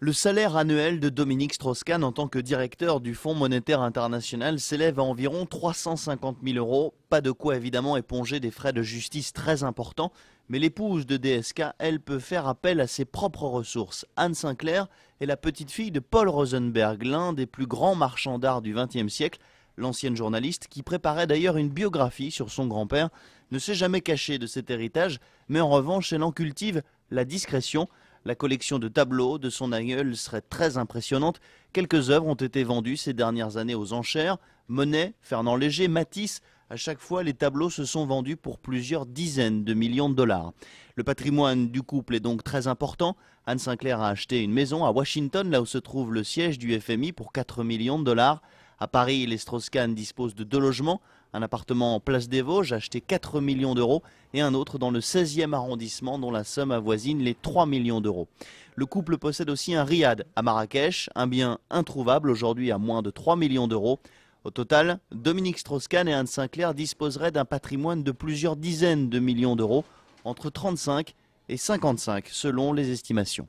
Le salaire annuel de Dominique Strauss-Kahn en tant que directeur du Fonds monétaire international s'élève à environ 350 000 euros. Pas de quoi évidemment éponger des frais de justice très importants, mais l'épouse de DSK, elle, peut faire appel à ses propres ressources. Anne Sinclair est la petite fille de Paul Rosenberg, l'un des plus grands marchands d'art du XXe siècle. L'ancienne journaliste, qui préparait d'ailleurs une biographie sur son grand-père, ne s'est jamais cachée de cet héritage, mais en revanche elle en cultive la discrétion. La collection de tableaux de son aïeul serait très impressionnante. Quelques œuvres ont été vendues ces dernières années aux enchères. Monet, Fernand Léger, Matisse, à chaque fois les tableaux se sont vendus pour plusieurs dizaines de millions de dollars. Le patrimoine du couple est donc très important. Anne Sinclair a acheté une maison à Washington, là où se trouve le siège du FMI, pour 4 millions de dollars. À Paris, les Strauss-Kahn disposent de 2 logements, un appartement en place des Vosges acheté 4 millions d'euros et un autre dans le 16e arrondissement dont la somme avoisine les 3 millions d'euros. Le couple possède aussi un riad à Marrakech, un bien introuvable aujourd'hui à moins de 3 millions d'euros. Au total, Dominique Strauss-Kahn et Anne Sinclair disposeraient d'un patrimoine de plusieurs dizaines de millions d'euros, entre 35 et 55 selon les estimations.